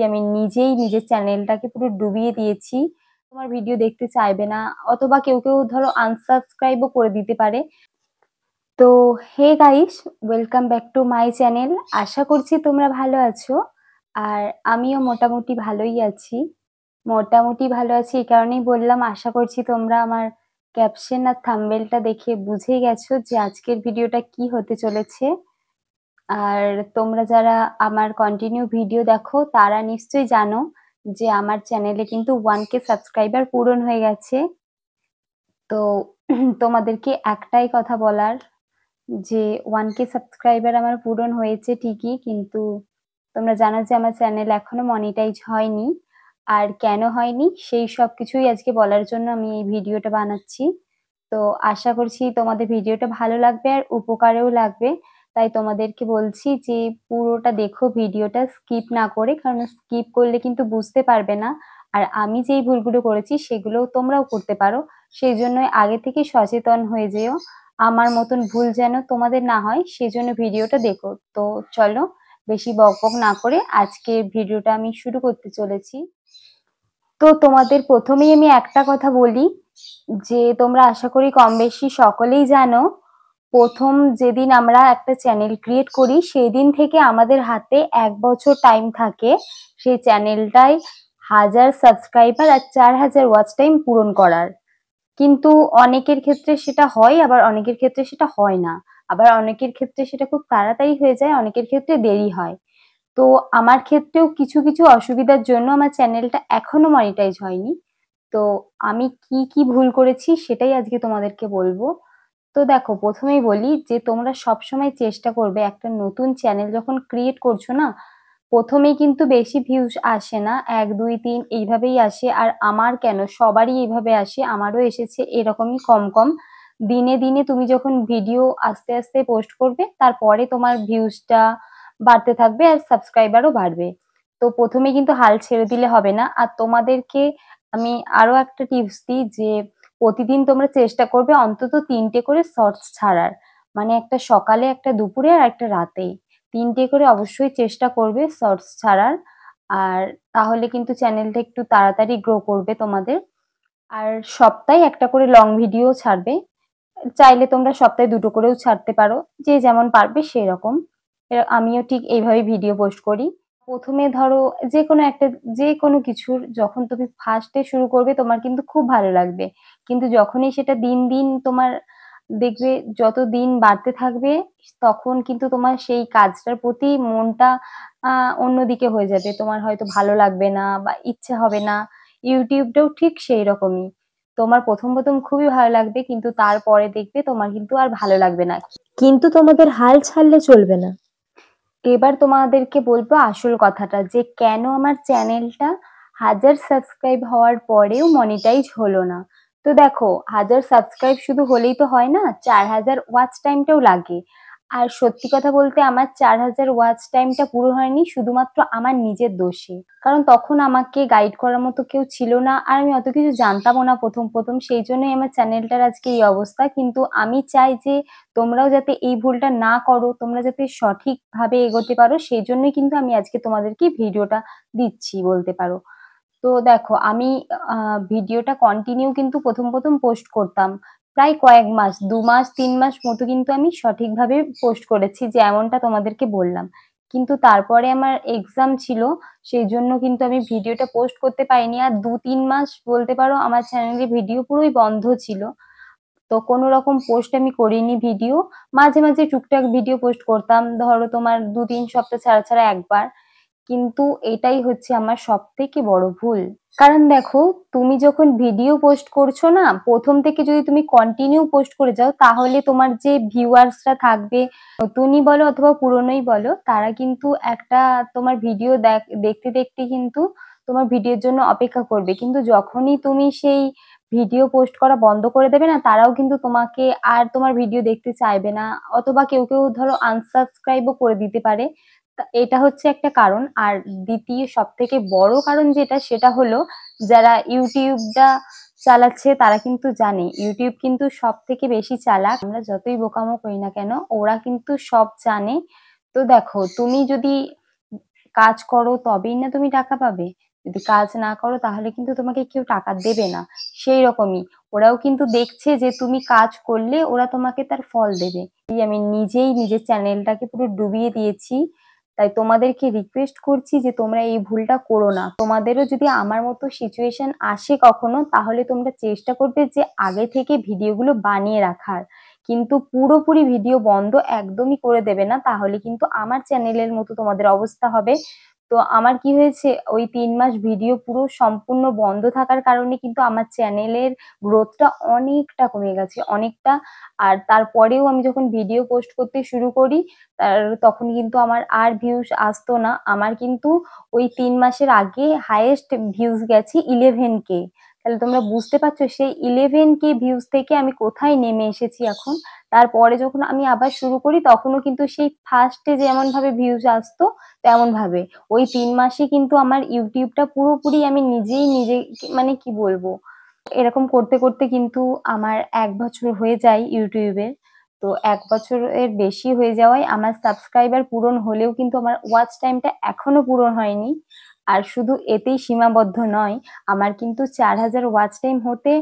আমি নিজেই নিজের চ্যানেলটাকে পুরো ডুবিয়ে দিয়েছি। তোমার ভিডিও দেখতে চাইবে না, অথবা কেউ ধরো আনসাবস্ক্রাইবও করে দিতে পারে। তো hey guys, welcome back to my channel. আশা করছি তোমরা ভালো আছো, আর আমিও মোটামুটি ভালোই আছি। মোটামুটি ভালো আছি এই কারণেই বললাম, আশা করছি তোমরা আমার ক্যাপশন আর থাম্বনেলটা দেখে বুঝেই গেছো যে আজকের ভিডিওটা কি হতে চলেছে। আর তোমরা যারা আমার কন্টিনিউ ভিডিও দেখো তারা নিশ্চয়ই জানো যে আমার চ্যানেলে কিন্তু 1K সাবস্ক্রাইবার পূরণ হয়ে গেছে। তো তোমাদেরকে একটাই কথা বলার, যে 1K সাবস্ক্রাইবার আমার পূরণ হয়েছে ঠিকই, কিন্তু তোমরা জানো যে আমার চ্যানেল এখনো মনিটাইজ হয়নি। আর কেন হয়নি সেই সব কিছুই আজকে বলার জন্য আমি এই ভিডিওটা বানাচ্ছি। তো আশা করছি তোমাদের ভিডিওটা ভালো লাগবে আর উপকারেও লাগবে। তাই তোমাদেরকে বলছি যে পুরোটা দেখো, ভিডিওটা স্কিপ না করে, কারণ স্কিপ করলে কিন্তু বুঝতে পারবে না। আর আমি যেই ভুলগুলো করেছি সেগুলোও তোমরাও করতে পারো, সেই জন্য আগে থেকে সচেতন হয়ে যেও, আমার মতন ভুল যেন তোমাদের না হয়, সেই জন্য ভিডিওটা দেখো। তো চলো, বেশি বকবক না করে আজকে ভিডিওটা আমি শুরু করতে চলেছি। তো তোমাদের প্রথমেই আমি একটা কথা বলি, যে তোমরা আশা করি কম বেশি সকলেই জানো, প্রথম যেদিন আমরা একটা চ্যানেল ক্রিয়েট করি সেই দিন থেকে আমাদের হাতে 1 বছর টাইম থাকে সেই চ্যানেলটায় 1000 সাবস্ক্রাইবার আর 4000 ওয়াচ টাইম পূরণ করার। কিন্তু অনেকের ক্ষেত্রে সেটা হয়, আবার অনেকের ক্ষেত্রে সেটা হয় না, আবার অনেকের ক্ষেত্রে সেটা খুব তাড়াতাড়ি হয়ে যায়, অনেকের ক্ষেত্রে দেরি হয়। তো আমার ক্ষেত্রেও কিছু কিছু অসুবিধার জন্য আমার চ্যানেলটা এখনো মনিটাইজ হয়নি। তো আমি কি কি ভুল করেছি সেটাই আজকে তোমাদেরকে বলবো। তো দেখো, প্রথমেই বলি যে তোমরা সবসময় চেষ্টা করবে, একটা নতুন চ্যানেল যখন ক্রিয়েট করছো না, প্রথমেই কিন্তু বেশি ভিউজ আসে না, 1 2 3 এইভাবেই আসে। আর আমার কেন, সবারই এইভাবে আসে, আমারও এসেছে এরকমই কম কম। দিনে দিনে তুমি যখন ভিডিও আস্তে আস্তে পোস্ট করবে, তারপরে তোমার ভিউজটা বাড়তে থাকবে আর সাবস্ক্রাইবারও বাড়বে। তো প্রথমে কিন্তু হাল ছেড়ে দিলে হবে না। আর তোমাদেরকে আমি আরো একটা টিপস দিই, যে প্রতিদিন তোমরা চেষ্টা করবে অন্তত 3টে করে শর্টস ছাড়ার, মানে একটা সকালে, একটা দুপুরে আর একটা রাতে, 3টে করে অবশ্যই চেষ্টা করবে শর্টস ছাড়ার। আর তাহলে কিন্তু চ্যানেলটা একটু তাড়াতাড়ি গ্রো করবে তোমাদের। আর সপ্তাহে একটা করে লং ভিডিও ছাড়বে, চাইলে তোমরা সপ্তাহে 2টো করেও ছাড়তে পারো, যে যেমন পারবে সেই রকম। আমিও ঠিক এইভাবে ভিডিও পোস্ট করি। প্রথমে ধরো যে কোনো কিছুর যখন তুমি ফার্স্টে শুরু করবে তোমার কিন্তু খুব ভালো লাগবে, কিন্তু যখনই সেটা দিন দিন তোমার দেখবে, যত দিন বাড়তে থাকবে, তখন কিন্তু তোমার সেই কাজটার প্রতি মনটা অন্যদিকে হয়ে যাবে, তোমার হয়তো ভালো লাগবে না বা ইচ্ছে হবে না। ইউটিউবটাও ঠিক সেই রকমই, তোমার প্রথম প্রথম খুবই ভালো লাগবে, কিন্তু তারপরে দেখবে তোমার কিন্তু আর ভালো লাগবে না, কিন্তু তোমাদের হাল ছাড়লে চলবে না। এবার তোমাদেরকে বলবো আসল কথাটা, যে কেন আমার চ্যানেলটা 1000 সাবস্ক্রাইব হওয়ার পরেও মনিটাইজ হলো না। তো দেখো, 1000 সাবস্ক্রাইব শুধু হলেই তো হয় না, 4000 ওয়াচ টাইমটাও লাগে। আর সত্যি কথা বলতে আমার 4000 ওয়াচ টাইমটা পুরো হয়নি শুধুমাত্র আমার নিজের দোষে, কারণ তখন আমাকে গাইড করার মতো কেউ ছিল না, আর আমি অত কিছু জানতামও না প্রথম প্রথম, সেই জন্যই আমার চ্যানেলটার আজকে এই অবস্থা। কিন্তু আমি চাই যে তোমরাও যাতে এই ভুলটা না করো, তোমরা যাতে সঠিকভাবে এগোতে পারো, সেই জন্যই কিন্তু আমি আজকে তোমাদেরকে ভিডিওটা দিচ্ছি বলতে পারো। তো দেখো, আমি ভিডিওটা কন্টিনিউ কিন্তু প্রথম প্রথম পোস্ট করতাম, প্রায় কয়েক মাস, 2 মাস 3 মাস মতো কিন্তু আমি সঠিকভাবে পোস্ট করেছি, যে এমনটা তোমাদেরকে বললাম। কিন্তু তারপরে আমার এক্সাম ছিল, সেই জন্য কিন্তু আমি ভিডিওটা পোস্ট করতে পারিনি। আর 2 3 মাস বলতে পারো আমার চ্যানেলে ভিডিও পুরোই বন্ধ ছিল। তো কোনো রকম পোস্ট আমি করিনি ভিডিও, মাঝে মাঝে টুকটাক ভিডিও পোস্ট করতাম, ধরো তোমার 2 3 সপ্তাহ ছাড়া ছাড়া একবার। কিন্তু এটাই হচ্ছে আমার সব থেকে বড় ভুল। কারণ দেখো, তুমি যখন ভিডিও পোস্ট করছো না, প্রথম থেকে যদি তুমি কন্টিনিউ পোস্ট করে যাও, তাহলে তোমার যে ভিউয়ার্সরা থাকবে, নতুনই বলো অথবা পুরনোই বলো, তারা কিন্তু একটা তোমার ভিডিও দেখতে দেখতে কিন্তু তোমার ভিডিওর জন্য অপেক্ষা করবে। কিন্তু যখনই তুমি সেই ভিডিও পোস্ট করা বন্ধ করে দেবে না, তারাও কিন্তু তোমাকে আর তোমার ভিডিও দেখতে চাইবে না, অথবা কেউ ধরো আনসাবস্ক্রাইবও করে দিতে পারে। এটা হচ্ছে একটা কারণ। আর দ্বিতীয় সব থেকে বড় কারণ যেটা, সেটা হলো যারা ইউটিউবটা চালাচ্ছে তারা কিন্তু জানে ইউটিউব কিন্তু সব থেকে বেশি চালাক, আমরা যতই বোকামো করি না কেন ওরা কিন্তু সব জানে। তো দেখো, তুমি যদি কাজ করো তবেই না তুমি টাকা পাবে, যদি কাজ না করো তাহলে কিন্তু তোমাকে কেউ টাকা দেবে না। সেই রকমই ওরাও কিন্তু দেখছে যে তুমি কাজ করলে ওরা তোমাকে তার ফল দেবে। আমি নিজেই নিজের চ্যানেলটাকে পুরো ডুবিয়ে দিয়েছি। তাই তোমাদেরকে রিকোয়েস্ট করছি যে তোমরা এই ভুলটা করো না। তোমাদেরও যদি আমার মতো সিচুয়েশন আসে কখনো, তাহলে তোমরা চেষ্টা করবে যে আগে থেকে ভিডিওগুলো বানিয়ে রাখার, কিন্তু পুরোপুরি ভিডিও বন্ধ একদমই করে দেবে না, তাহলে কিন্তু আমার চ্যানেলের মতো তোমাদের অবস্থা হবে। তো আমার কি হয়েছে, ওই 3 মাস ভিডিও পুরো সম্পূর্ণ বন্ধ থাকার কারণে কিন্তু আমার চ্যানেলের গ্রোথটা অনেকটা কমে গেছে, অনেকটা। আর তারপরেও আমি যখন ভিডিও পোস্ট করতে শুরু করি তখন কিন্তু আমার আর ভিউজ আসতো না। আমার কিন্তু ওই 3 মাসের আগে হাইয়েস্ট ভিউজ গেছে 11K। তাহলে তোমরা বুঝতে পারছো সেই 11K ভিউজ থেকে আমি কোথায় নেমে এসেছি এখন। তারপরে যখন আমি আবার শুরু করি তখনও কিন্তু সেই ফার্স্টে যেমন ভাবে ভিউজ আসতো তেমন ভাবে। ওই 3 মাসে কিন্তু আমার ইউটিউবটা পুরোপুরি আমি নিজেই নিজে মানে কি বলবো, এরকম করতে করতে কিন্তু আমার 1 বছর হয়ে যায় ইউটিউবে। তো 1 বছরের বেশি হয়ে যাওয়ায় আমার সাবস্ক্রাইবার পূরণ হলেও কিন্তু আমার ওয়াচ টাইমটা এখনো পূরণ হয়নি। আর শুধু এতেই সীমাবদ্ধ নয়, আমার কিন্তু 4000 ওয়াচ টাইম হতে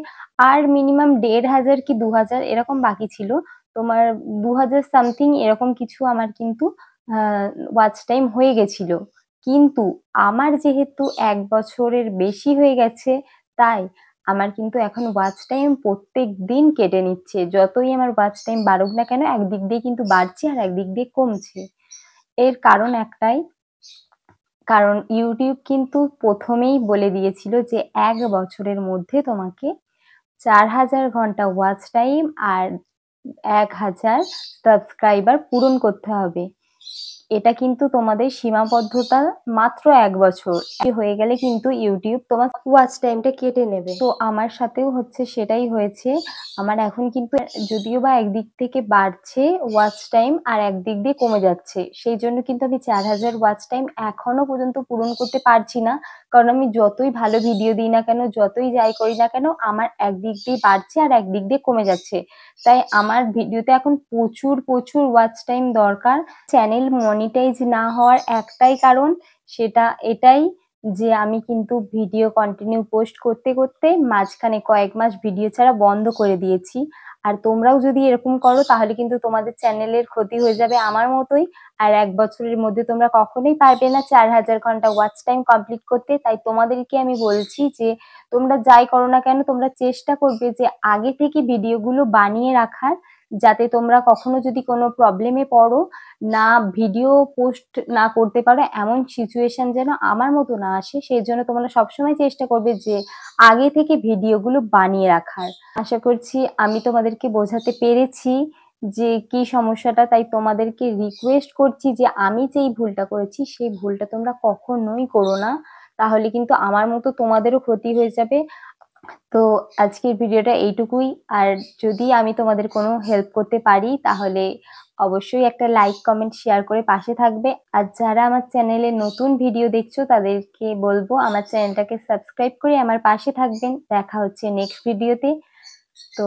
আর মিনিমাম 1500 কি 2000 এরকম বাকি ছিল। তোমার 2000 সামথিং এরকম কিছু আমার কিন্তু ওয়াচ টাইম হয়ে গেছিল। কিন্তু আমার যেহেতু 1 বছরের বেশি হয়ে গেছে, তাই আমার কিন্তু এখন ওয়াচ টাইম প্রত্যেক দিন কেটে নিচ্ছে। যতই আমার ওয়াচ টাইম বাড়ুক না কেন, একদিক দিয়ে কিন্তু বাড়ছে আর একদিক দিয়ে কমছে। এর কারণ একটাই, কারণ ইউটিউব কিন্তু প্রথমেই বলে দিয়েছিল যে 1 বছরের মধ্যে তোমাকে 4000 ঘন্টা ওয়াচ টাইম আর 1000 সাবস্ক্রাইবার পূরণ করতে হবে। এটা কিন্তু তোমাদের সীমাবদ্ধতা মাত্র 1 বছর হয়ে গেলে কিন্তু ইউটিউব তোমার ওয়াচ টাইমটা কেটে নেবে। তো আমার সাথেও হচ্ছে সেটাই হয়েছে। আমার এখন কিন্তু যদিও বা একদিক থেকে বাড়ছে ওয়াচ টাইম আর একদিক দিয়ে কমে যাচ্ছে, সেই জন্য কিন্তু আমি 4000 ওয়াচ টাইম এখনো পর্যন্ত পূরণ করতে পারছি না। কারণ আমি যতই ভালো ভিডিও দিই না কেন, যতই যাই করি না কেন, আমার একদিক দিয়ে বাড়ছে আর একদিক দিয়ে কমে যাচ্ছে। তাই আমার ভিডিওতে এখন প্রচুর প্রচুর ওয়াচ টাইম দরকার। চ্যানেল মনিটাইজ না হওয়ার একটাই কারণ, সেটা এটাই যে আমি কিন্তু ভিডিও কন্টিনিউ পোস্ট করতে করতে মাঝখানে কয়েক মাস ভিডিও ছাড়া বন্ধ করে দিয়েছি। আর তোমরাও যদি এরকম করো তাহলে কিন্তু তোমাদের চ্যানেলের ক্ষতি হয়ে যাবে আমার মতোই। আর 1 বছরের মধ্যে তোমরা কখনোই পারবে না 4000 ঘন্টা ওয়াচ টাইম কমপ্লিট করতে। তাই তোমাদেরকে আমি বলছি যে তোমরা যাই করো না কেন, তোমরা চেষ্টা করবে যে আগে থেকে ভিডিওগুলো বানিয়ে রাখার, যাতে তোমরা কখনো যদি কোনো প্রবলেমে পড়ো, না ভিডিও পোস্ট না করতে পারো, এমন সিচুয়েশন যেন আমার মতো না আসে। সেই জন্য তোমরা সবসময় চেষ্টা করবে যে আগে থেকে ভিডিওগুলো বানিয়ে রাখার। আশা করছি আমি তোমাদেরকে বোঝাতে পেরেছি যে কি সমস্যাটা। তাই তোমাদেরকে রিকোয়েস্ট করছি যে আমি যেই ভুলটা করেছি সেই ভুলটা তোমরা কখনোই করো না, তাহলে কিন্তু আমার মতো তোমাদেরও ক্ষতি হয়ে যাবে। তো আজকের ভিডিওটা এইটুকুই। আর যদি আমি তোমাদের কোনো হেল্প করতে পারি তাহলে অবশ্যই একটা লাইক কমেন্ট শেয়ার করে পাশে থাকবে। আর যারা আমার চ্যানেলে নতুন ভিডিও দেখছো তাদেরকে বলবো আমার চ্যানেলটাকে সাবস্ক্রাইব করে আমার পাশে থাকবেন। দেখা হচ্ছে নেক্সট ভিডিওতে। তো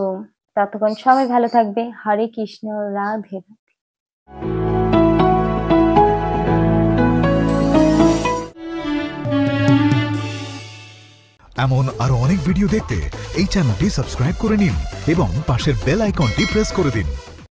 ততক্ষণ সবাই ভালো থাকবে। হরে কৃষ্ণ, রাধে রাধে। এমন আরো অনেক ভিডিও দেখতে এই চ্যানেলটি সাবস্ক্রাইব করে নিন এবং পাশের বেল আইকনটি প্রেস করে দিন।